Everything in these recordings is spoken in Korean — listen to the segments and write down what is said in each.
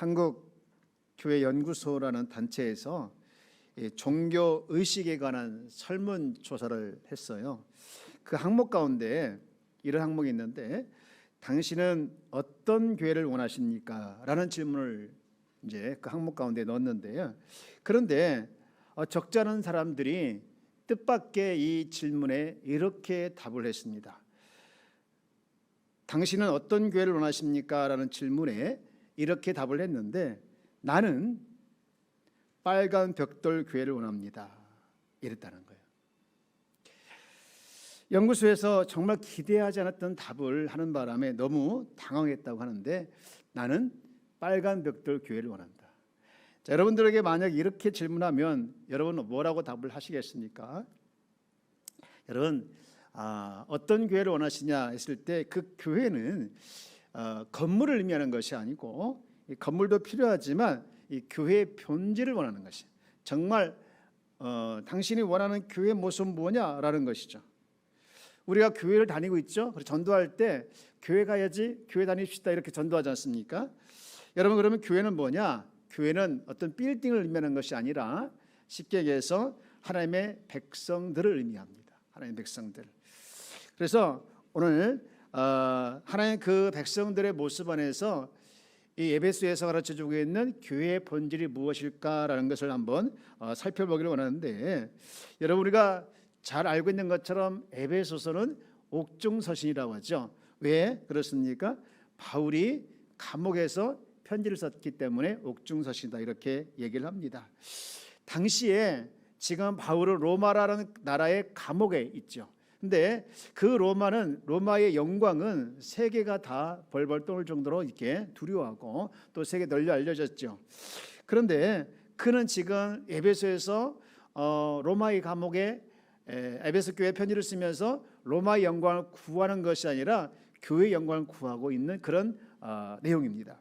한국교회연구소라는 단체에서 종교 의식에 관한 설문조사를 했어요. 그 항목 가운데 이런 항목이 있는데, 당신은 어떤 교회를 원하십니까? 라는 질문을 이제 그 항목 가운데 넣었는데요. 그런데 적지 않은 사람들이 뜻밖의 이 질문에 이렇게 답을 했습니다. 당신은 어떤 교회를 원하십니까? 라는 질문에 이렇게 답을 했는데, 나는 빨간 벽돌 교회를 원합니다. 이랬다는 거예요. 연구소에서 정말 기대하지 않았던 답을 하는 바람에 너무 당황했다고 하는데, 나는 빨간 벽돌 교회를 원한다. 자, 여러분들에게 만약 이렇게 질문하면 여러분 뭐라고 답을 하시겠습니까? 여러분, 어떤 교회를 원하시냐 했을 때 그 교회는 건물을 의미하는 것이 아니고, 이 건물도 필요하지만 이 교회의 본질을 원하는 것이, 정말 당신이 원하는 교회의 모습은 뭐냐라는 것이죠. 우리가 교회를 다니고 있죠. 그래서 전도할 때 교회 가야지, 교회 다닙시다 이렇게 전도하지 않습니까? 여러분, 그러면 교회는 뭐냐? 교회는 어떤 빌딩을 의미하는 것이 아니라 쉽게 얘기해서 하나님의 백성들을 의미합니다. 하나님의 백성들. 그래서 오늘 하나님 그 백성들의 모습 안에서 이 에베소에서 가르쳐주고 있는 교회의 본질이 무엇일까라는 것을 한번 살펴보기를 원하는데, 여러분, 우리가 잘 알고 있는 것처럼 에베소서는 옥중서신이라고 하죠. 왜 그렇습니까? 바울이 감옥에서 편지를 썼기 때문에 옥중서신이다 이렇게 얘기를 합니다. 당시에 지금 바울은 로마라는 나라의 감옥에 있죠. 근데 그 로마의 영광은 세계가 다 벌벌 떠올 정도로 이렇게 두려워하고 또 세계 널리 알려졌죠. 그런데 그는 지금 에베소에서 로마의 감옥에 에베소 교회 편지를 쓰면서 로마의 영광을 구하는 것이 아니라 교회의 영광을 구하고 있는 그런 내용입니다.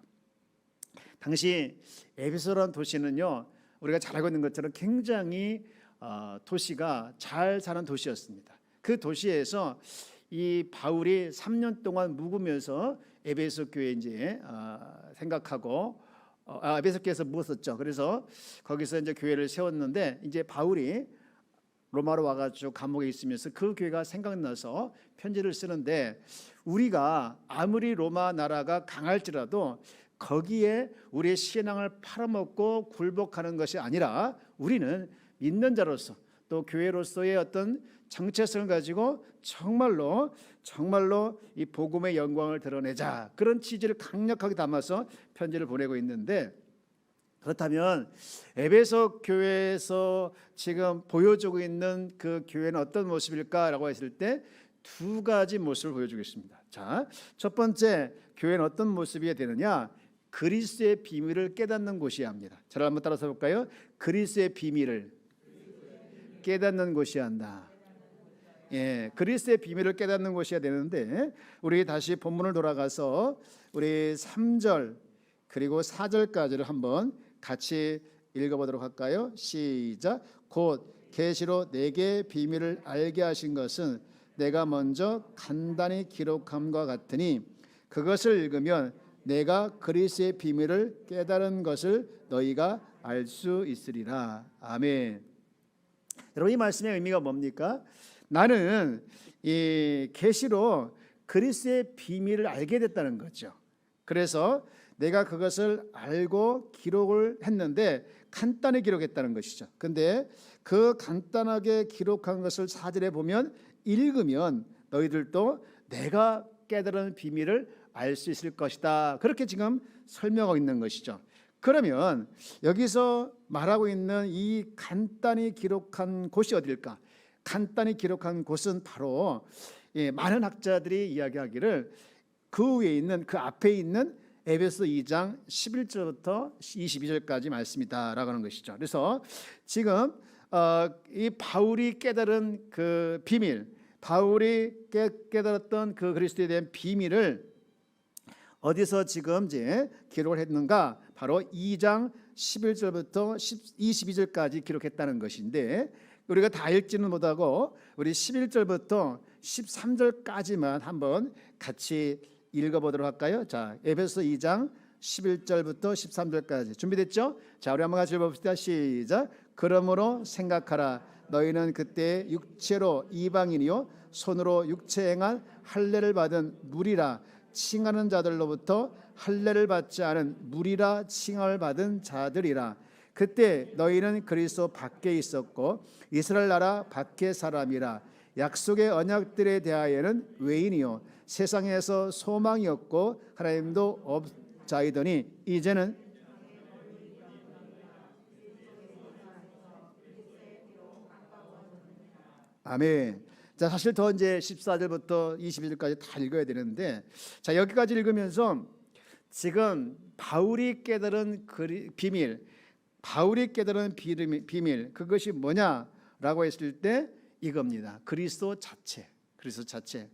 당시 에베소라는 도시는요, 우리가 잘 알고 있는 것처럼 굉장히 도시가 잘 사는 도시였습니다. 그 도시에서 이 바울이 3년 동안 묵으면서 에베소 교회 이제 생각하고 에베소 교회에서 묵었었죠. 그래서 거기서 이제 교회를 세웠는데, 이제 바울이 로마로 와가지고 감옥에 있으면서 그 교회가 생각나서 편지를 쓰는데, 우리가 아무리 로마 나라가 강할지라도 거기에 우리의 신앙을 팔아먹고 굴복하는 것이 아니라, 우리는 믿는 자로서 또 교회로서의 어떤 정체성을 가지고 정말로 이 복음의 영광을 드러내자, 그런 취지를 강력하게 담아서 편지를 보내고 있는데, 그렇다면 에베소 교회에서 지금 보여주고 있는 그 교회는 어떤 모습일까라고 했을 때 두 가지 모습을 보여주겠습니다. 자, 첫 번째, 교회는 어떤 모습이 되느냐? 그리스도의 비밀을 깨닫는 곳이어야 합니다. 저를 한번 따라서 볼까요? 그리스도의 비밀을 깨닫는 곳이어야 한다. 예, 그리스도의 비밀을 깨닫는 곳이어야 되는데, 우리 다시 본문을 돌아가서 우리 3절 그리고 4절까지를 한번 같이 읽어보도록 할까요? 시작. 곧 계시로 내게 비밀을 알게 하신 것은 내가 먼저 간단히 기록함과 같으니, 그것을 읽으면 내가 그리스도의 비밀을 깨달은 것을 너희가 알 수 있으리라. 아멘. 여러분, 이 말씀의 의미가 뭡니까? 나는 이 계시로 그리스도의 비밀을 알게 됐다는 거죠. 그래서 내가 그것을 알고 기록을 했는데, 간단히 기록했다는 것이죠. 근데 그 간단하게 기록한 것을 4절에 보면, 읽으면 너희들도 내가 깨달은 비밀을 알 수 있을 것이다, 그렇게 지금 설명하고 있는 것이죠. 그러면 여기서 말하고 있는 이 간단히 기록한 곳이 어딜까? 간단히 기록한 곳은 바로 많은 학자들이 이야기하기를 그 위에 있는, 그 앞에 있는 에베소 2장 11절부터 22절까지 말씀이다라고 하는 것이죠. 그래서 지금 이 바울이 깨달은 그 비밀, 바울이 깨달았던 그 그리스도에 대한 비밀을 어디서 지금 이제 기록을 했는가? 바로 2장 11절부터 22절까지 기록했다는 것인데, 우리가 다 읽지는 못하고 우리 11절부터 13절까지만 한번 같이 읽어보도록 할까요? 자, 에베소 2장 11절부터 13절까지 준비됐죠? 자, 우리 한번 같이 읽어봅시다. 시작. 그러므로 생각하라. 너희는 그때 육체로 이방인이요 손으로 육체 행한 할례를 받은 무리라 칭하는 자들로부터 할례를 받지 않은 무리라 칭함을 받은 자들이라. 그때 너희는 그리스도 밖에 있었고 이스라엘 나라 밖의 사람이라. 약속의 언약들에 대하여는 외인이요 세상에서 소망이 없고 하나님도 없자이더니 이제는 아멘. 자, 사실 더 이제 14절부터 21절까지 다 읽어야 되는데, 자, 여기까지 읽으면서 지금 바울이 깨달은 비밀, 바울이 깨달은 비밀, 그것이 뭐냐라고 했을 때 이겁니다. 그리스도 자체, 그리스도 자체.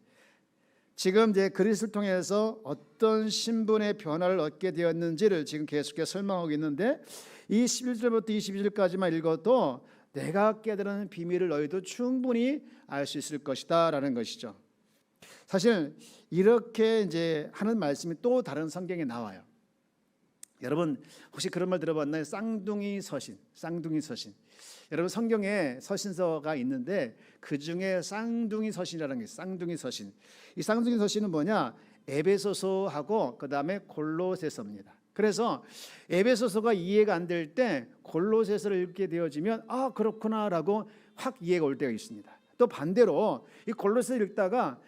지금 이제 그리스도를 통해서 어떤 신분의 변화를 얻게 되었는지를 지금 계속해서 설명하고 있는데, 이 11절부터 22절까지만 읽어도 내가 깨달은 비밀을 너희도 충분히 알 수 있을 것이다라는 것이죠. 사실 이렇게 이제 하는 말씀이 또 다른 성경에 나와요. 여러분 혹시 그런 말 들어봤나요? 쌍둥이 서신, 쌍둥이 서신. 여러분 성경에 서신서가 있는데 그 중에 쌍둥이 서신이라는 게 있어요. 쌍둥이 서신. 이 쌍둥이 서신은 뭐냐? 에베소서하고 그 다음에 골로새서입니다. 그래서 에베소서가 이해가 안 될 때 골로새서를 읽게 되어지면 아 그렇구나라고 확 이해가 올 때가 있습니다. 또 반대로 이 골로새서를 읽다가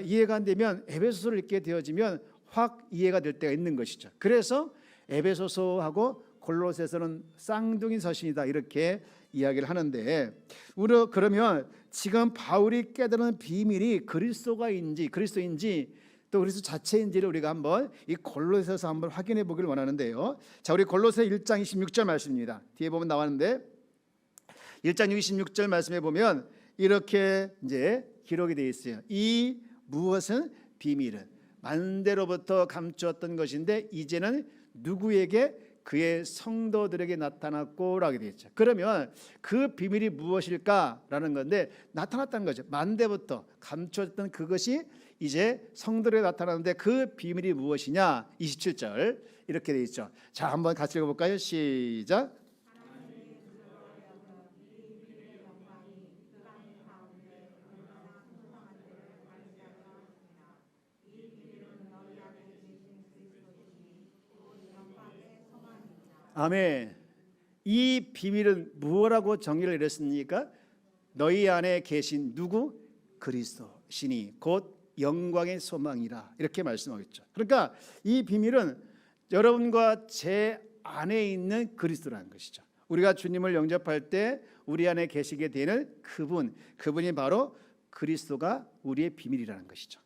이해가 안 되면 에베소서를 읽게 되어지면 확 이해가 될 때가 있는 것이죠. 그래서 에베소서하고 골로새서는 쌍둥이 서신이다 이렇게 이야기를 하는데, 우리 그러면 지금 바울이 깨달은 비밀이 그리스도인지 또 그리스도 자체인지를 우리가 한번 이 골로새서 한번 확인해 보기를 원하는데요. 자, 우리 골로새 1장 26절 말씀입니다. 뒤에 보면 나왔는데 1장 26절 말씀해 보면 이렇게 이제 기록이 되어 있어요. 이 무엇은 비밀은 만대로부터 감추었던 것인데 이제는 누구에게? 그의 성도들에게 나타났고라고 되어 있죠. 그러면 그 비밀이 무엇일까라는 건데 나타났다는 거죠. 만대부터 감추었던 그것이 이제 성도들에게 나타나는데 그 비밀이 무엇이냐? 27절 이렇게 되어 있죠. 자, 한번 같이 읽어볼까요? 시작. 아멘. 이 비밀은 무엇라고 정의를 내렸습니까? 너희 안에 계신 누구? 그리스도 신이 곧 영광의 소망이라 이렇게 말씀하고 있죠. 그러니까 이 비밀은 여러분과 제 안에 있는 그리스도라는 것이죠. 우리가 주님을 영접할 때 우리 안에 계시게 되는 그분이 바로 그리스도가 우리의 비밀이라는 것이죠.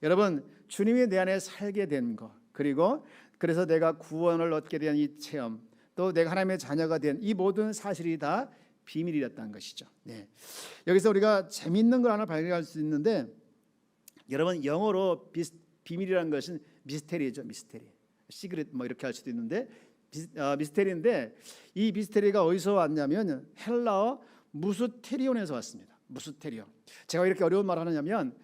여러분 주님이 내 안에 살게 된 것, 그리고 그래서 내가 구원을 얻게 된 이 체험, 또 내가 하나님의 자녀가 된 이 모든 사실이 다 비밀이었다는 것이죠. 네. 여기서 우리가 재미있는 걸 하나 발견할 수 있는데, 여러분 영어로 비밀이라는 것은 미스테리죠. 미스테리, 시크릿 뭐 이렇게 할 수도 있는데 미스테리인데 이 미스테리가 어디서 왔냐면 헬라어 무스테리온에서 왔습니다. 무스테리온. 제가 이렇게 어려운 말을 하느냐면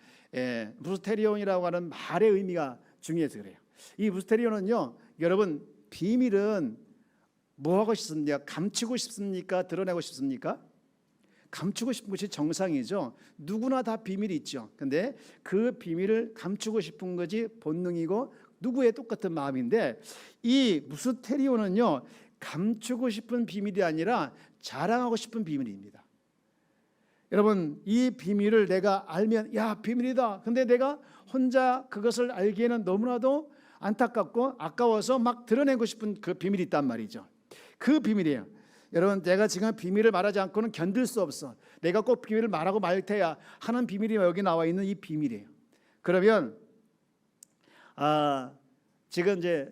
무스테리온이라고 하는 말의 의미가 중요해서 그래요. 이 무스테리온은요, 여러분 비밀은 뭐 하고 싶습니까? 감추고 싶습니까? 드러내고 싶습니까? 감추고 싶은 것이 정상이죠. 누구나 다 비밀이 있죠. 근데 그 비밀을 감추고 싶은 것이 본능이고 누구의 똑같은 마음인데, 이 무스테리온은요 감추고 싶은 비밀이 아니라 자랑하고 싶은 비밀입니다. 여러분 이 비밀을 내가 알면 야 비밀이다. 근데 내가 혼자 그것을 알기에는 너무나도 안타깝고 아까워서 막 드러내고 싶은 그 비밀이 있단 말이죠. 그 비밀이에요. 여러분 내가 지금 비밀을 말하지 않고는 견딜 수 없어. 내가 꼭 비밀을 말하고 말 테야 하는 비밀이 여기 나와 있는 이 비밀이에요. 그러면 지금 이제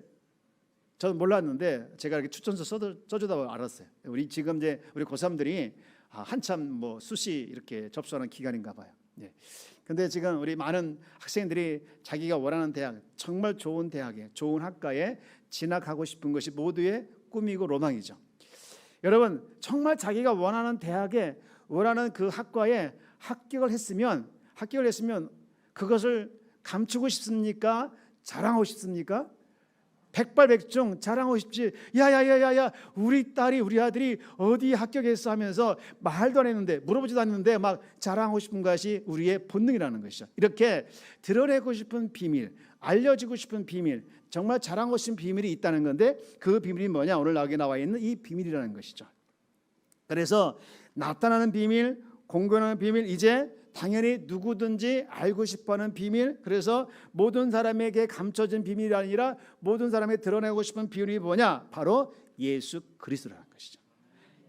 저는 몰랐는데 제가 이렇게 추천서 써주다 알았어요. 우리 지금 이제 우리 고3들이 한참 뭐 수시 이렇게 접수하는 기간인가 봐요. 예. 근데 지금 우리 많은 학생들이 자기가 원하는 대학, 정말 좋은 대학에, 좋은 학과에 진학하고 싶은 것이 모두의 꿈이고 로망이죠. 여러분 정말 자기가 원하는 대학에, 원하는 그 학과에 합격을 했으면 그것을 감추고 싶습니까? 자랑하고 싶습니까? 백발백중 자랑하고 싶지. 야야야야야, 우리 딸이 우리 아들이 어디 합격했어 하면서 말도 안 했는데, 물어보지도 않는데 막 자랑하고 싶은 것이 우리의 본능이라는 것이죠. 이렇게 드러내고 싶은 비밀, 알려지고 싶은 비밀, 정말 자랑하고 싶은 비밀이 있다는 건데, 그 비밀이 뭐냐? 오늘 여기 나와 있는 이 비밀이라는 것이죠. 그래서 나타나는 비밀, 공개하는 비밀, 이제 당연히 누구든지 알고 싶어하는 비밀, 그래서 모든 사람에게 감춰진 비밀이 아니라 모든 사람에게 드러내고 싶은 비밀이 뭐냐? 바로 예수 그리스도라는 것이죠.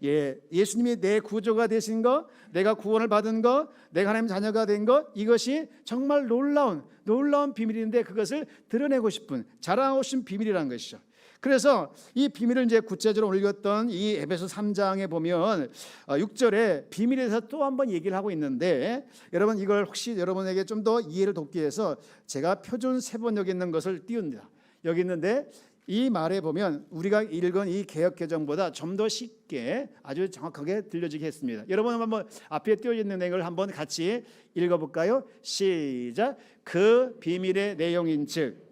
예수님이 내 구조가 되신 것, 내가 구원을 받은 것, 내가 하나님 자녀가 된 것, 이것이 정말 놀라운 비밀인데, 그것을 드러내고 싶은, 자랑하고 싶은 비밀이라는 것이죠. 그래서 이 비밀을 이제 구체적으로 읽었던 이 에베소 3장에 보면 6절에 비밀에 대해서 또 한 번 얘기를 하고 있는데, 여러분 이걸 혹시 여러분에게 좀 더 이해를 돕기 위해서 제가 표준 세번역에 있는 것을 띄웁니다. 여기 있는데, 이 말에 보면 우리가 읽은 이 개역개정보다 좀 더 쉽게 아주 정확하게 들려지게 했습니다. 여러분 한번 앞에 띄어 있는 내용을 한번 같이 읽어볼까요? 시작. 그 비밀의 내용인즉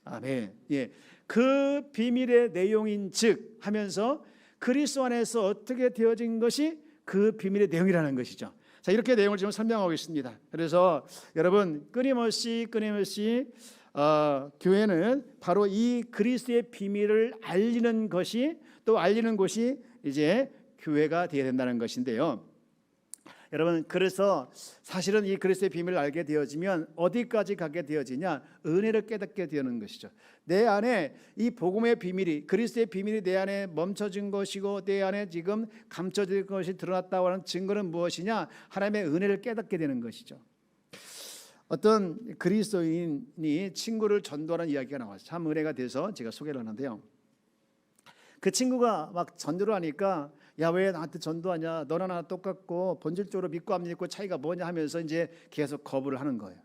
아멘. 예, 그 비밀의 내용인즉 하면서 그리스도 안에서 어떻게 되어진 것이 그 비밀의 내용이라는 것이죠. 자, 이렇게 내용을 지금 설명하고 있습니다. 그래서 여러분 끊임없이 교회는 바로 이 그리스도의 비밀을 알리는 것이, 또 알리는 곳이 이제 교회가 되어야 된다는 것인데요. 여러분, 그래서 사실은 이 그리스도의 비밀을 알게 되어지면 어디까지 가게 되어지냐? 은혜를 깨닫게 되는 것이죠. 내 안에 이 복음의 비밀이, 그리스도의 비밀이 내 안에 멈춰진 것이고 내 안에 지금 감춰질 것이 드러났다고 하는 증거는 무엇이냐? 하나님의 은혜를 깨닫게 되는 것이죠. 어떤 그리스도인이 친구를 전도하는 이야기가 나와서 참 은혜가 돼서 제가 소개를 하는데요. 그 친구가 막 전도를 하니까, 야, 왜 나한테 전도하냐? 너나 나나 똑같고 본질적으로 믿고 안 믿고 차이가 뭐냐 하면서 이제 계속 거부를 하는 거예요.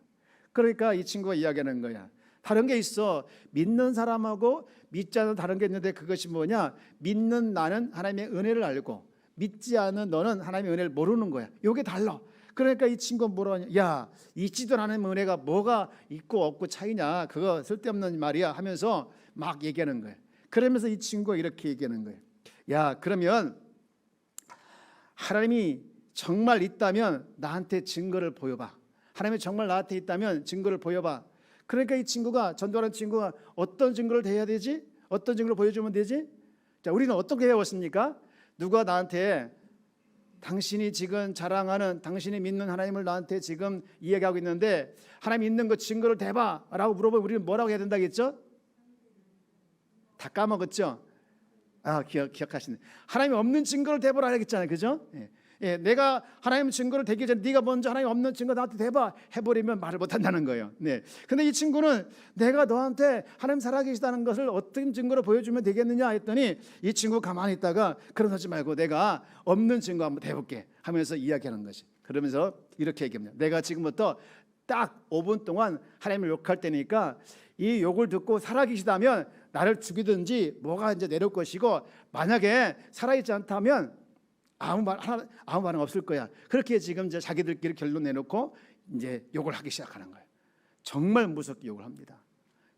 그러니까 이 친구가 이야기하는 거야. 다른 게 있어. 믿는 사람하고 믿지 않는 다른 게 있는데, 그것이 뭐냐? 믿는 나는 하나님의 은혜를 알고 믿지 않는 너는 하나님의 은혜를 모르는 거야. 이게 달라. 그러니까 이 친구가 뭐라 하냐? 야, 있지도 않은 은혜가 뭐가 있고 없고 차이냐? 그거 쓸데없는 말이야 하면서 막 얘기하는 거예요. 그러면서 이 친구가 이렇게 얘기하는 거예요. 야, 그러면 하나님이 정말 있다면 나한테 증거를 보여봐. 하나님이 정말 나한테 있다면 증거를 보여봐. 그러니까 이 친구가, 전도하는 친구가 어떤 증거를 대야 되지? 어떤 증거를 보여주면 되지? 자, 우리는 어떻게 배웠습니까? 누가 나한테 당신이 지금 자랑하는, 당신이 믿는 하나님을 나한테 지금 이야기하고 있는데 하나님 있는 거 증거를 대봐 라고 물어보면 우리는 뭐라고 해야 된다겠죠? 다 까먹었죠? 기억하시네. 하나님이 없는 증거를 대보라 하겠잖아요, 그죠? 예, 내가 하나님 증거를 대기 전에 네가 먼저 하나님 없는 증거 나한테 대봐 해버리면 말을 못한다는 거예요. 네. 근데 이 친구는 내가 너한테 하나님 살아계시다는 것을 어떤 증거로 보여주면 되겠느냐 했더니, 이 친구 가만히 있다가 그러지 말고 내가 없는 증거 한번 대볼게 하면서 이야기하는 것이. 그러면서 이렇게 얘기합니다. 내가 지금부터 딱 5분 동안 하나님을 욕할 때니까 이 욕을 듣고 살아계시다면 나를 죽이든지 뭐가 이제 내려올 것이고, 만약에 살아있지 않다면 아무 말은 없을 거야. 그렇게 지금 이제 자기들끼리 결론 내놓고 이제 욕을 하기 시작하는 거예요. 정말 무섭게 욕을 합니다.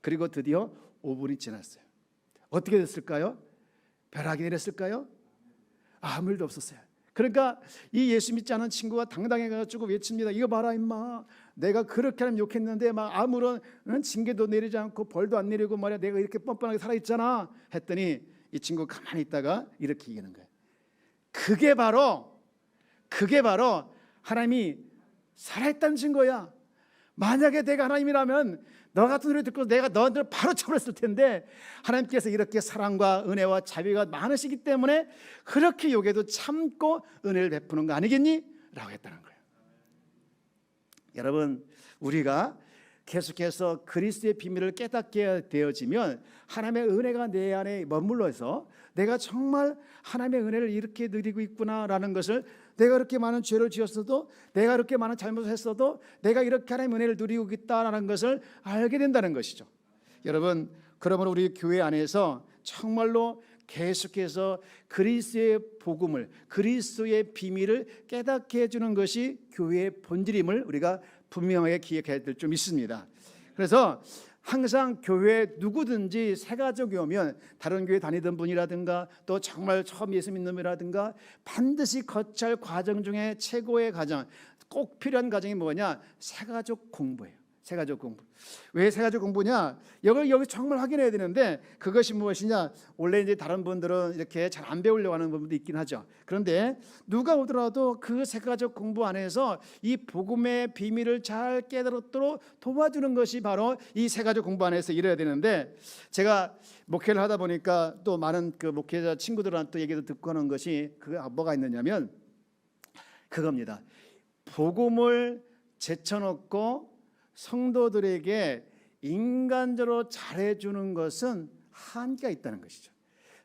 그리고 드디어 5분이 지났어요. 어떻게 됐을까요? 벼락이 내렸을까요? 아무 일도 없었어요. 그러니까 이 예수 믿지 않은 친구가 당당해가지고 외칩니다. 이거 봐라 임마, 내가 그렇게 하면 욕했는데 막 아무런 징계도 내리지 않고 벌도 안 내리고 말이야, 내가 이렇게 뻔뻔하게 살아있잖아 했더니 이 친구 가만히 있다가 이렇게 얘기하는 거예요. 그게 바로 하나님이 살아있다는 증거야. 만약에 내가 하나님이라면 너 같은 소리 듣고 내가 너희들을 바로 쳐버렸을 텐데, 하나님께서 이렇게 사랑과 은혜와 자비가 많으시기 때문에 그렇게 욕해도 참고 은혜를 베푸는 거 아니겠니? 라고 했다는 거예요. 여러분, 우리가 계속해서 그리스도의 비밀을 깨닫게 되어지면 하나님의 은혜가 내 안에 머물러서 내가 정말 하나님의 은혜를 이렇게 누리고 있구나라는 것을, 내가 그렇게 많은 죄를 지었어도, 내가 그렇게 많은 잘못을 했어도 내가 이렇게 하나님의 은혜를 누리고 있다라는 것을 알게 된다는 것이죠. 여러분, 그러므로 우리 교회 안에서 정말로 계속해서 그리스도의 복음을, 그리스도의 비밀을 깨닫게 해주는 것이 교회의 본질임을 우리가 분명하게 기억해야 될 점 있습니다. 그래서 항상 교회에 누구든지 새가족이 오면 다른 교회 다니던 분이라든가 또 정말 처음 예수 믿는 분이라든가 반드시 거쳐야 할 과정 중에 최고의 과정, 꼭 필요한 과정이 뭐냐? 새가족 공부예요. 새가족 공부. 왜 새가족 공부냐? 여기 정말 확인해야 되는데 그것이 무엇이냐? 원래 이제 다른 분들은 이렇게 잘 안 배우려고 하는 부분도 있긴 하죠. 그런데 누가 오더라도 그 새가족 공부 안에서 이 복음의 비밀을 잘 깨달도록 도와주는 것이 바로 이 새가족 공부 안에서 이래야 되는데, 제가 목회를 하다 보니까 또 많은 그 목회자 친구들한테 또 얘기도 듣고 하는 것이 뭐가 있느냐면 그겁니다. 복음을 제쳐놓고 성도들에게 인간적으로 잘해주는 것은 한계가 있다는 것이죠.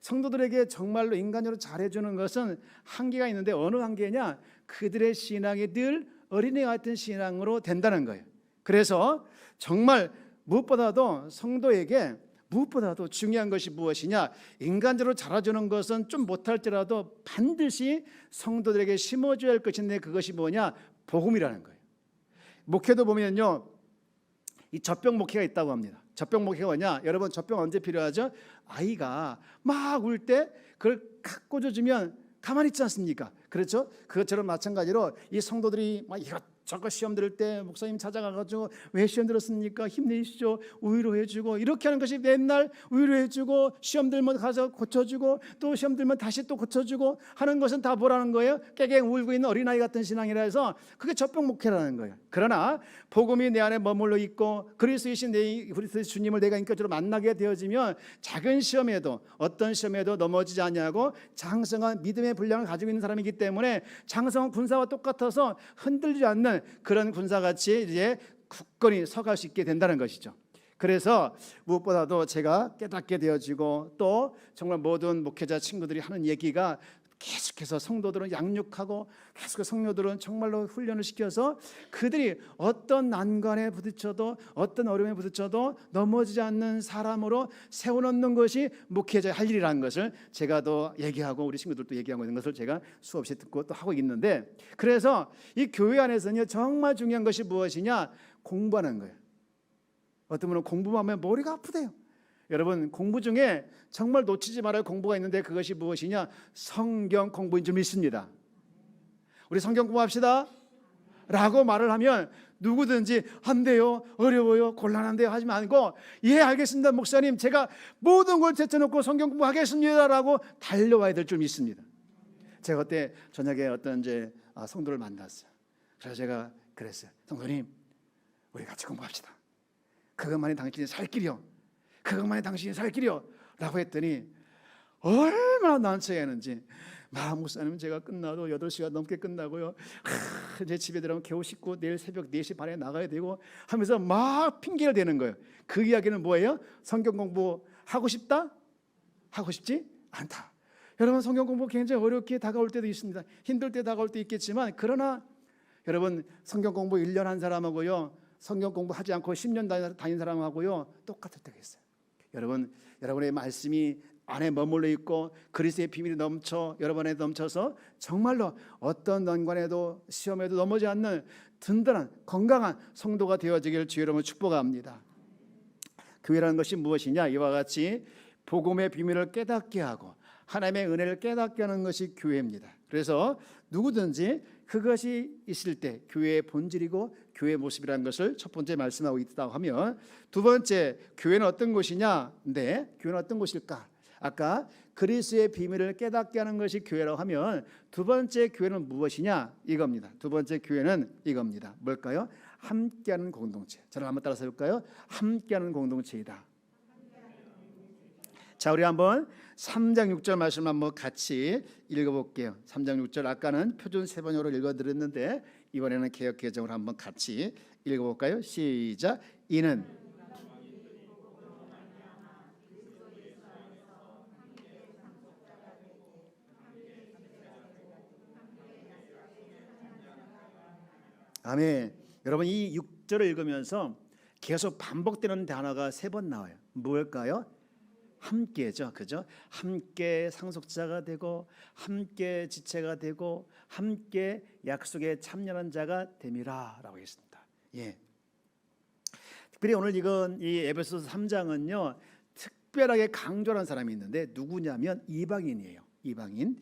성도들에게 정말로 인간적으로 잘해주는 것은 한계가 있는데 어느 한계냐? 그들의 신앙이 늘 어린애 같은 신앙으로 된다는 거예요. 그래서 정말 무엇보다도 성도에게 무엇보다도 중요한 것이 무엇이냐? 인간적으로 잘해주는 것은 좀 못할지라도 반드시 성도들에게 심어줘야 할 것인데 그것이 뭐냐? 복음이라는 거예요. 목회도 보면요, 이 젖병 목회가 있다고 합니다. 젖병 목회가 뭐냐? 여러분, 젖병 언제 필요하죠? 아이가 막 울 때 그걸 칵 꽂아주면 가만히 있지 않습니까? 그렇죠? 그것처럼 마찬가지로 이 성도들이 막 이것저것 시험 들을 때 목사님 찾아가가지고 왜 시험 들었습니까? 힘내시죠. 위로해주고 이렇게 하는 것이 맨날 위로해주고 시험 들면 가서 고쳐주고 또 시험 들면 다시 또 고쳐주고 하는 것은 다 뭐라는 거예요? 깨갱 울고 있는 어린아이 같은 신앙이라 해서 그게 젖병 목회라는 거예요. 그러나 복음이 내 안에 머물러 있고 그리스도이신 그리스도 주님을 내가 인격적으로 만나게 되어지면 작은 시험에도 어떤 시험에도 넘어지지 않냐고 장성한 믿음의 분량을 가지고 있는 사람이기 때문에 장성한 군사와 똑같아서 흔들리지 않는 그런 군사같이 이제 굳건히 서갈 수 있게 된다는 것이죠. 그래서 무엇보다도 제가 깨닫게 되어지고 또 정말 모든 목회자 친구들이 하는 얘기가 계속해서 성도들은 양육하고 계속해서 성도들은 정말로 훈련을 시켜서 그들이 어떤 난관에 부딪혀도 어떤 어려움에 부딪혀도 넘어지지 않는 사람으로 세워놓는 것이 목회자의 할 일이라는 것을 제가 또 얘기하고 우리 친구들도 얘기하고 있는 것을 제가 수없이 듣고 또 하고 있는데, 그래서 이 교회 안에서는 정말 중요한 것이 무엇이냐? 공부하는 거예요. 어떤 분은 공부만 하면 머리가 아프대요. 여러분, 공부 중에 정말 놓치지 말아야 할 공부가 있는데 그것이 무엇이냐? 성경 공부인 줄 믿습니다. 우리 성경 공부합시다 라고 말을 하면 누구든지 안 돼요, 어려워요, 곤란한데요 하지 말고 예 알겠습니다 목사님, 제가 모든 걸 제쳐놓고 성경 공부하겠습니다 라고 달려와야 될 줄 믿습니다. 제가 그때 저녁에 어떤 이제 성도를 만났어요. 그래서 제가 그랬어요. 성도님, 우리 같이 공부합시다. 그것만이 당신의 살 길이요, 그것만이 당신이 살 길이요 라고 했더니 얼마나 난처해하는지, 목사님 제가 끝나도 8시간 넘게 끝나고요, 이제 집에 들어가면 겨우 씻고 내일 새벽 4시 반에 나가야 되고 하면서 막 핑계를 대는 거예요. 그 이야기는 뭐예요? 성경 공부하고 싶다? 하고 싶지 않다. 여러분, 성경 공부 굉장히 어렵게 다가올 때도 있습니다. 힘들 때 다가올 때 있겠지만, 그러나 여러분, 성경 공부 1년 한 사람하고요 성경 공부하지 않고 10년 다닌 사람하고요 똑같을 때가 있어요. 여러분, 여러분의 말씀이 안에 머물러 있고 그리스도의 비밀이 넘쳐 여러분 안에 넘쳐서 정말로 어떤 난관에도 시험에도 넘어지지 않는 든든한 건강한 성도가 되어지기를 주의 이름으로 축복합니다. 교회라는 것이 무엇이냐? 이와 같이 복음의 비밀을 깨닫게 하고 하나님의 은혜를 깨닫게 하는 것이 교회입니다. 그래서 누구든지 그것이 있을 때 교회의 본질이고 교회의 모습이라는 것을 첫 번째 말씀하고 있다고 하면, 두 번째, 교회는 어떤 곳이냐? 네, 교회는 어떤 곳일까? 아까 그리스도의 비밀을 깨닫게 하는 것이 교회라고 하면 두 번째 교회는 무엇이냐? 이겁니다. 두 번째 교회는 이겁니다. 뭘까요? 함께하는 공동체. 저를 한번 따라서 볼까요? 함께하는 공동체이다. 자, 우리 한번 3장 6절 말씀 한번 같이 읽어볼게요. 3장 6절, 아까는 표준 세번역으로 읽어드렸는데 이번에는 개역 개정으로 한번 같이 읽어볼까요? 시작. 이는 아멘. 여러분, 이 6절을 읽으면서 계속 반복되는 단어가 3번 나와요. 뭘까요? 함께죠, 그죠? 함께 상속자가 되고 함께 지체가 되고 함께 약속에 참여하는 자가 됨이라라고 했습니다. 예. 특별히 오늘 읽은 이 에베소서 3장은요 특별하게 강조하는 사람이 있는데 누구냐면 이방인이에요. 이방인.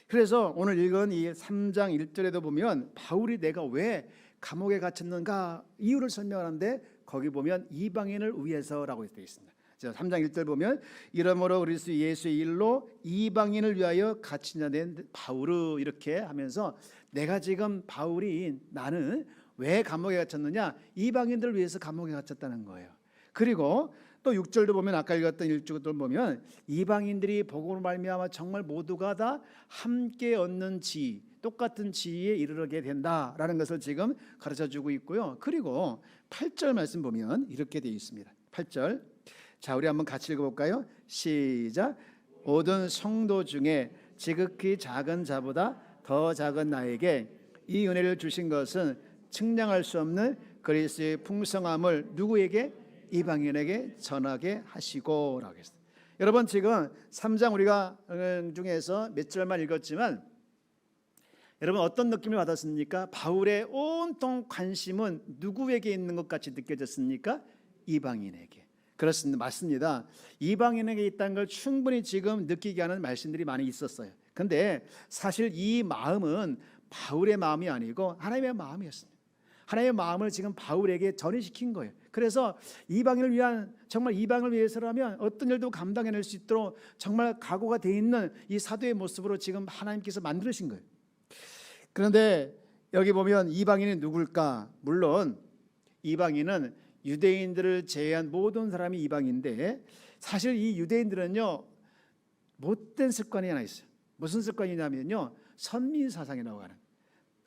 그래서 오늘 읽은 이 3장 1절에도 보면 바울이 내가 왜 감옥에 갇혔는가 이유를 설명하는데 거기 보면 이방인을 위해서라고 되어 있습니다. 3장 1절 보면 이러므로 그리스도 예수의 일로 이방인을 위하여 갇힌 자 된 바울을 이렇게 하면서 내가 지금 바울이 나는 왜 감옥에 갇혔느냐 이방인들을 위해서 감옥에 갇혔다는 거예요. 그리고 또 6절도 보면 아까 읽었던 1절도 보면 이방인들이 복음으로 말미암아 정말 모두가 다 함께 얻는 지위 똑같은 지위에 이르게 된다라는 것을 지금 가르쳐주고 있고요. 그리고 8절 말씀 보면 이렇게 되어 있습니다. 8절 자 우리 한번 같이 읽어볼까요? 시작. 모든 성도 중에 지극히 작은 자보다 더 작은 나에게 이 은혜를 주신 것은 측량할 수 없는 그리스도의 풍성함을 누구에게? 이방인에게 전하게 하시고라고 했어요. 여러분 지금 3장 우리가 중에서 몇 절만 읽었지만 여러분 어떤 느낌을 받았습니까? 바울의 온통 관심은 누구에게 있는 것 같이 느껴졌습니까? 이방인에게. 그렇습니다. 맞습니다. 이방인에게 있다는 걸 충분히 지금 느끼게 하는 말씀들이 많이 있었어요. 근데 사실 이 마음은 바울의 마음이 아니고 하나님의 마음이었습니다. 하나님의 마음을 지금 바울에게 전이시킨 거예요. 그래서 이방인을 위한 정말 이방을 위해서라면 어떤 일도 감당해낼 수 있도록 정말 각오가 돼 있는 이 사도의 모습으로 지금 하나님께서 만드신 거예요. 그런데 여기 보면 이방인이 누굴까? 물론 이방인은 유대인들을 제외한 모든 사람이 이방인데 사실 이 유대인들은요 못된 습관이 하나 있어요. 무슨 습관이냐면요 선민 사상이라고 하는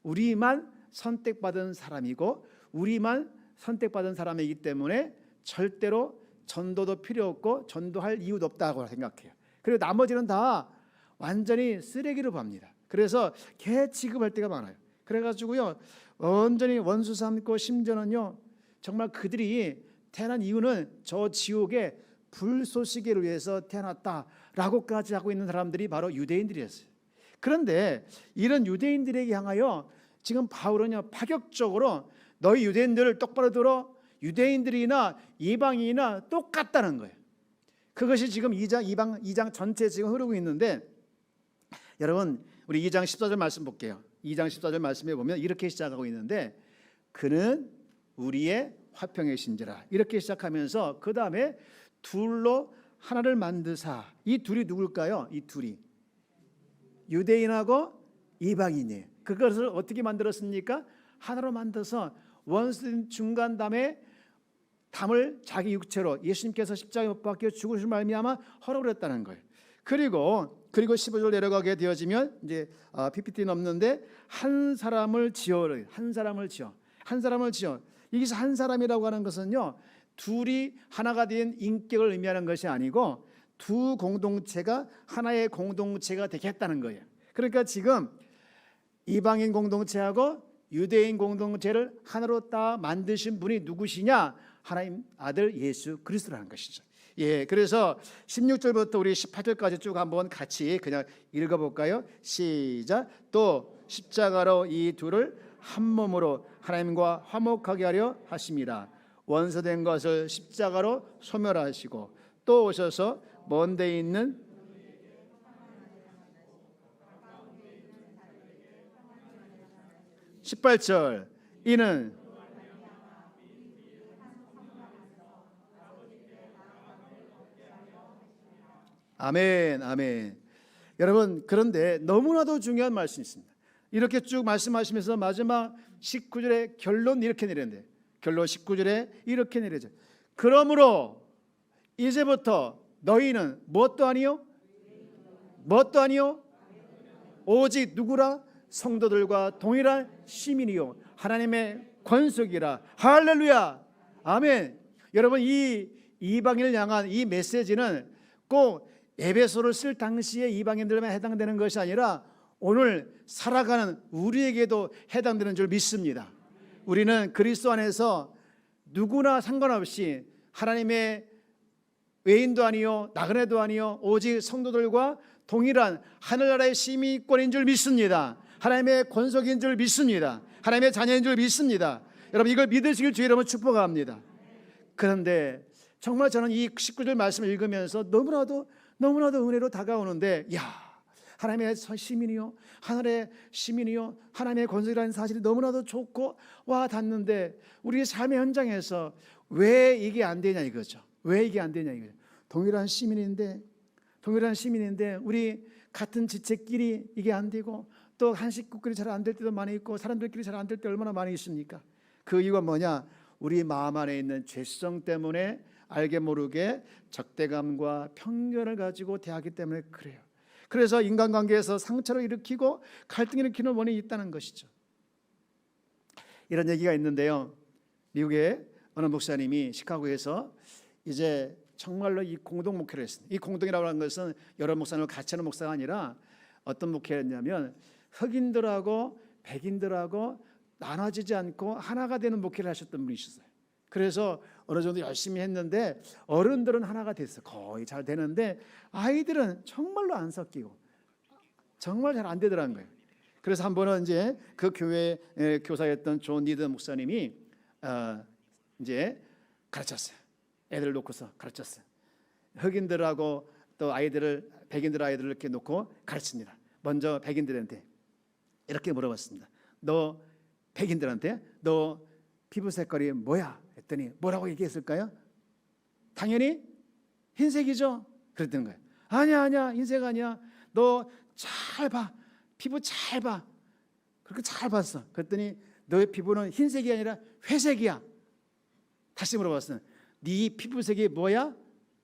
우리만 선택받은 사람이고 우리만 선택받은 사람이기 때문에 절대로 전도도 필요 없고 전도할 이유도 없다고 생각해요. 그리고 나머지는 다 완전히 쓰레기로 봅니다. 그래서 개 취급할 때가 많아요. 그래가지고요 완전히 원수 삼고 심지어는요 정말 그들이 태어난 이유는 저 지옥에 불쏘시개를 위해서 태어났다라고까지 하고 있는 사람들이 바로 유대인들이었어요. 그런데 이런 유대인들에게 향하여 지금 바울은요 파격적으로 너희 유대인들을 똑바로 들어 유대인들이나 이방인이나 똑같다는 거예요. 그것이 지금 2장 전체에 지금 흐르고 있는데 여러분 우리 2장 14절 말씀 볼게요. 2장 14절 말씀에 보면 이렇게 시작하고 있는데 그는 우리의 화평이신지라 이렇게 시작하면서 그 다음에 둘로 하나를 만드사 이 둘이 누굴까요? 이 둘이 유대인하고 이방인이에요. 그것을 어떻게 만들었습니까? 하나로 만들어서 원수된 중간담에 담을 자기 육체로 예수님께서 십자가에 못 박혀 죽으실 말미암아 허락을 했다는 거예요. 그리고 15절 내려가게 되어지면 이제 PPT는 없는데 한 사람을 지어 여기서 한 사람이라고 하는 것은요 둘이 하나가 된 인격을 의미하는 것이 아니고 두 공동체가 하나의 공동체가 되겠다는 거예요. 그러니까 지금 이방인 공동체하고 유대인 공동체를 하나로 다 만드신 분이 누구시냐? 하나님 아들 예수 그리스도라는 것이죠. 예, 그래서 16절부터 우리 18절까지 쭉 한번 같이 그냥 읽어볼까요? 시작. 또 십자가로 이 둘을 한 몸으로 하나님과 화목하게 하려 하십니다. 원수된 것을 십자가로 소멸하시고 또 오셔서 먼 데 있는 18절 이는 아멘 아멘. 여러분 그런데 너무나도 중요한 말씀이 있습니다. 이렇게 쭉 말씀하시면서 마지막 19절에 결론 이렇게 내렸는데 결론 19절에 이렇게 내려져. 그러므로 이제부터 너희는 무엇도 아니요 오직 누구라? 성도들과 동일한 시민이요 하나님의 권속이라. 할렐루야 아멘. 여러분 이 이방인을 향한 이 메시지는 꼭 에베소를 쓸 당시에 이방인들에만 해당되는 것이 아니라 오늘 살아가는 우리에게도 해당되는 줄 믿습니다. 우리는 그리스도 안에서 누구나 상관없이 하나님의 외인도 아니요 나그네도 아니요 오직 성도들과 동일한 하늘나라의 시민권인 줄 믿습니다. 하나님의 권속인 줄 믿습니다. 하나님의 자녀인 줄 믿습니다. 여러분 이걸 믿으시길 주의 이름으로 축복합니다. 그런데 정말 저는 이 19절 말씀을 읽으면서 너무나도 은혜로 다가오는데, 야, 하나님의 시민이요 하늘의 시민이요 하나님의 권속이라는 사실이 너무나도 좋고 와 닿는데 우리의 삶의 현장에서 왜 이게 안 되냐 이거죠. 왜 이게 안 되냐 이거죠. 동일한 시민인데 우리 같은 지체끼리 이게 안 되고 또 한 식구끼리 잘 안 될 때도 많이 있고 사람들끼리 잘 안 될 때 얼마나 많이 있습니까? 그 이유가 뭐냐? 우리 마음 안에 있는 죄성 때문에 알게 모르게 적대감과 편견을 가지고 대하기 때문에 그래요. 그래서 인간관계에서 상처를 일으키고 갈등을 일으키는 원인이 있다는 것이죠. 이런 얘기가 있는데요. 미국의 어느 목사님이 시카고에서 이제 정말로 이 공동 목회를 했습니다. 이 공동이라고 하는 것은 여러 목사님을 같이 하는 목사가 아니라 어떤 목회였냐면 흑인들하고 백인들하고 나눠지지 않고 하나가 되는 목회를 하셨던 분이셨어요. 그래서 어느 정도 열심히 했는데 어른들은 하나가 됐어요. 거의 잘 되는데 아이들은 정말로 안 섞이고 정말 잘 안 되더라는 거예요. 그래서 한 번은 이제 그 교회 교사였던 존 니드 목사님이 이제 가르쳤어요. 애들을 놓고서 가르쳤어요. 흑인들하고 또 아이들을 백인들 아이들을 이렇게 놓고 가르칩니다. 먼저 백인들한테 이렇게 물어봤습니다. 너 백인들한테 너 피부 색깔이 뭐야? 했더니 뭐라고 얘기했을까요? 당연히 흰색이죠. 그랬던 거예요. 아니야 흰색 아니야. 너 잘 봐. 피부 잘 봐. 그렇게 잘 봤어. 그랬더니 너의 피부는 흰색이 아니라 회색이야. 다시 물어봤어요. 네 피부색이 뭐야?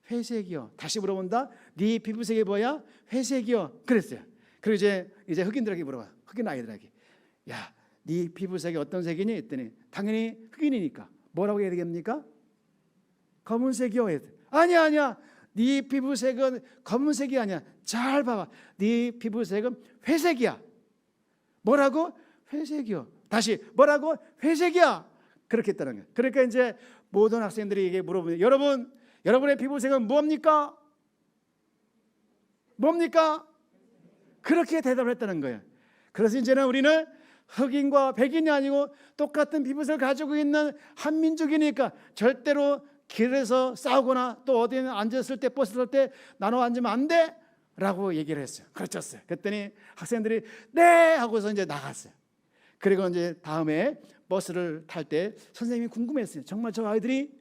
회색이요. 다시 물어본다. 네 피부색이 뭐야? 회색이요. 그랬어요. 그리고 이제 흑인들에게 물어봐. 흑인 아이들에게. 야, 네 피부색이 어떤 색이니? 했더니 당연히 흑인이니까 뭐라고 해야 되겠습니까? 검은색이요. 아니야. 네 피부색은 검은색이 아니야. 잘 봐봐. 네 피부색은 회색이야. 뭐라고? 회색이요. 다시 뭐라고? 회색이야. 그렇게 했다는 거예요. 그러니까 이제 모든 학생들이 이게 물어보면 여러분의 피부색은 뭡니까? 그렇게 대답을 했다는 거예요. 그래서 이제는 우리는 흑인과 백인이 아니고 똑같은 피부색을 가지고 있는 한민족이니까 절대로 길에서 싸우거나 또 어디에 앉았을 때 버스 탈 때 나눠 앉으면 안 돼 라고 얘기를 했어요. 가르쳤어요. 그랬더니 학생들이 네 하고서 이제 나갔어요. 그리고 이제 다음에 버스를 탈 때 선생님이 궁금했어요. 정말 저 아이들이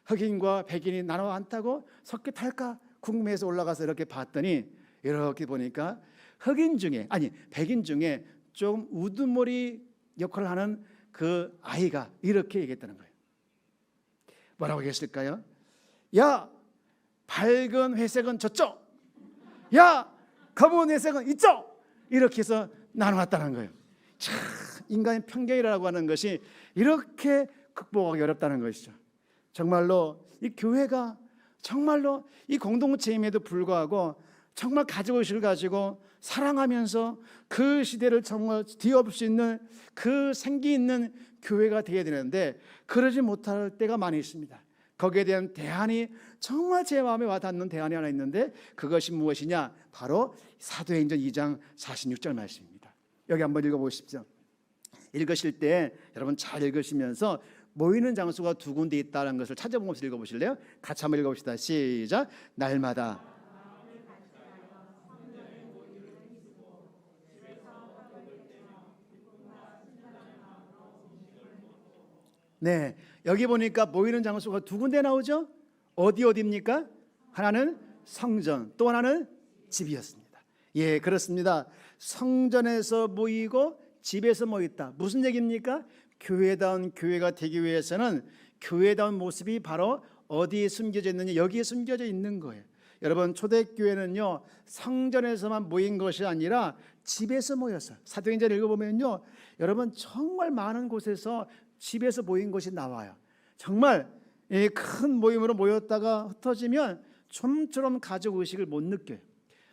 흑인과 백인이 나눠 앉다고 섞여 탈까 궁금해서 올라가서 이렇게 봤더니 이렇게 보니까 백인 중에 좀 우두머리 역할을 하는 그 아이가 이렇게 얘기했다는 거예요. 뭐라고 얘기했을까요? 야, 밝은 회색은 저쪽, 야, 검은 회색은 이쪽, 이렇게 해서 나눠놨다는 거예요. 참, 인간의 편견이라고 하는 것이 이렇게 극복하기 어렵다는 것이죠. 정말로 이 교회가 정말로 이 공동체임에도 불구하고 정말 가족의식을 가지고 사랑하면서 그 시대를 정말 뒤엎을 수 있는 그 생기 있는 교회가 되어야 되는데 그러지 못할 때가 많이 있습니다. 거기에 대한 대안이 정말 제 마음에 와닿는 대안이 하나 있는데 그것이 무엇이냐? 바로 사도행전 2장 46절 말씀입니다. 여기 한번 읽어보십시오. 읽으실 때 여러분 잘 읽으시면서 모이는 장소가 두 군데 있다는 것을 찾아보면서 읽어보실래요? 같이 한번 읽어봅시다. 시작. 날마다 네, 여기 보니까 모이는 장소가 두 군데 나오죠. 어디입니까? 하나는 성전, 또 하나는 집이었습니다. 예, 그렇습니다. 성전에서 모이고 집에서 모였다. 무슨 얘기입니까? 교회다운 교회가 되기 위해서는 교회다운 모습이 바로 어디에 숨겨져 있느냐, 여기에 숨겨져 있는 거예요. 여러분, 초대교회는요 성전에서만 모인 것이 아니라 집에서 모였어요. 사도행전 읽어보면요 여러분 정말 많은 곳에서 집에서 모인 것이 나와요. 정말 큰 모임으로 모였다가 흩어지면 좀처럼 가족 의식을 못 느껴요.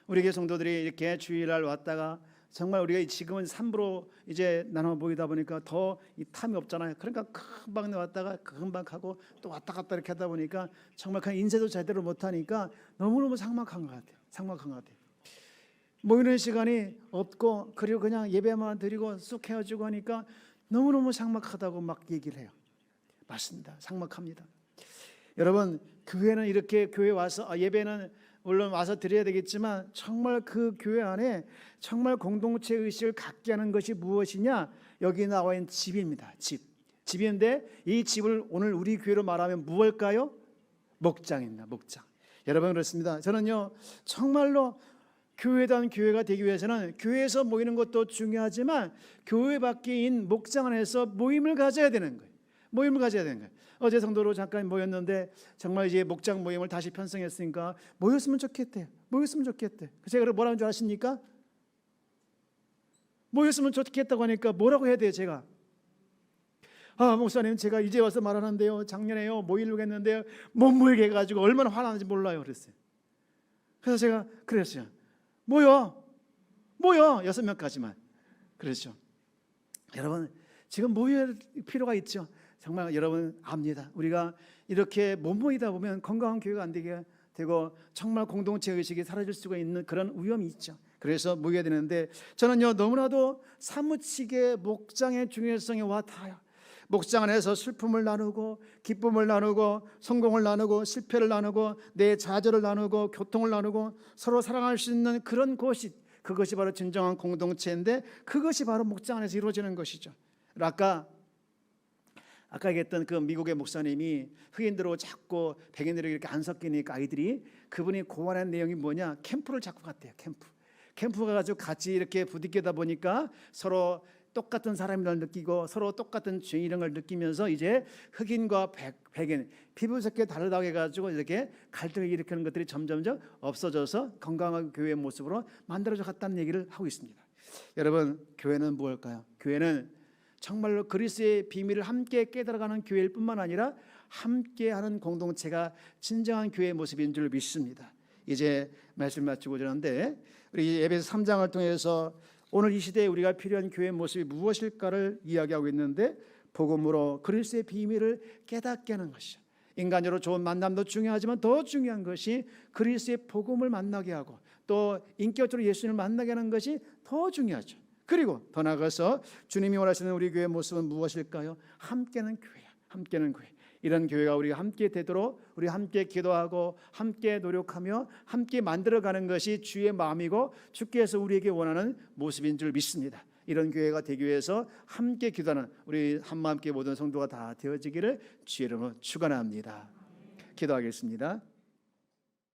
우리 교회 성도들이 이렇게 주일날 왔다가 정말 우리가 지금은 3부로 이제 나눠 보이다 보니까 더 이 탐이 없잖아요. 그러니까 금방 왔다가 금방 가고 또 왔다 갔다 이렇게 하다 보니까 정말 그냥 인쇄도 제대로 못하니까 너무너무 삭막한 것 같아요. 삭막한 것 같아요. 모이는 시간이 없고 그리고 그냥 예배만 드리고 쑥 헤어지고 하니까 너무너무 삭막하다고 막 얘기를 해요. 맞습니다. 삭막합니다. 여러분, 교회는 이렇게 교회 와서 예배는 물론 와서 드려야 되겠지만 정말 그 교회 안에 정말 공동체 의식을 갖게 하는 것이 무엇이냐? 여기 나와 있는 집입니다. 집인데 이 집을 오늘 우리 교회로 말하면 무엇일까요? 목장입니다. 목장. 여러분 그렇습니다. 저는요 정말로 교회다운 교회가 되기 위해서는 교회에서 모이는 것도 중요하지만 교회 밖인 목장 안에서 모임을 가져야 되는 거예요. 모임을 가져야 되는 거예요. 어제 성도로 잠깐 모였는데 정말 이제 목장 모임을 다시 편성했으니까 모였으면 좋겠대요. 모였으면 좋겠대. 제가 뭐라는 줄 아십니까? 모였으면 좋겠다고 하니까 뭐라고 해야 돼요? 제가 목사님 제가 이제 와서 말하는데요 작년에요 모이려고 했는데요 못 모이게 해가지고 얼마나 화나는지 몰라요 그랬어요. 그래서 제가 그랬어요. 모여 6명까지만. 그렇죠. 여러분 지금 모일 필요가 있죠. 정말 여러분 압니다. 우리가 이렇게 못 모이다 보면 건강한 교회가 안 되게 되고 정말 공동체 의식이 사라질 수가 있는 그런 위험이 있죠. 그래서 모여야 되는데 저는요 너무나도 사무치게 목장의 중요성에 와 닿아요. 목장 안에서 슬픔을 나누고 기쁨을 나누고 성공을 나누고 실패를 나누고 내 좌절을 나누고 교통을 나누고 서로 사랑할 수 있는 그런 곳이 그것이 바로 진정한 공동체인데 그것이 바로 목장 안에서 이루어지는 것이죠. 아까 얘기했던 그 미국의 목사님이 흑인들하고 자꾸 백인들이 이렇게 안 섞이니까 아이들이 그분이 고안한 내용이 뭐냐 캠프를 자꾸 갔대요. 캠프 가가지고 같이 이렇게 부딪히다 보니까 서로 똑같은 사람이라는 느끼고 서로 똑같은 죄 이런 걸 느끼면서 이제 흑인과 백인 피부색이 다르다고 해가지고 이렇게 갈등을 일으키는 것들이 점점점 없어져서 건강한 교회의 모습으로 만들어져 갔다는 얘기를 하고 있습니다. 여러분 교회는 무엇일까요? 교회는 정말로 그리스도의 비밀을 함께 깨달아가는 교회일 뿐만 아니라 함께하는 공동체가 진정한 교회의 모습인 줄 믿습니다. 이제 말씀 마치고자 하는데 우리 에베소 3장을 통해서 오늘 이 시대에 우리가 필요한 교회의 모습이 무엇일까를 이야기하고 있는데 복음으로 그리스도의 비밀을 깨닫게 하는 것이죠. 인간적으로 좋은 만남도 중요하지만 더 중요한 것이 그리스도의 복음을 만나게 하고 또 인격적으로 예수님을 만나게 하는 것이 더 중요하죠. 그리고 더 나아가서 주님이 원하시는 우리 교회의 모습은 무엇일까요? 함께하는 교회야. 함께하는 교회. 이런 교회가 우리가 함께 되도록 우리 함께 기도하고 함께 노력하며 함께 만들어가는 것이 주의 마음이고 주께서 우리에게 원하는 모습인 줄 믿습니다. 이런 교회가 되기 위해서 함께 기도하는 우리 한마음께 모든 성도가 다 되어지기를 주의 이름으로 축원합니다. 기도하겠습니다.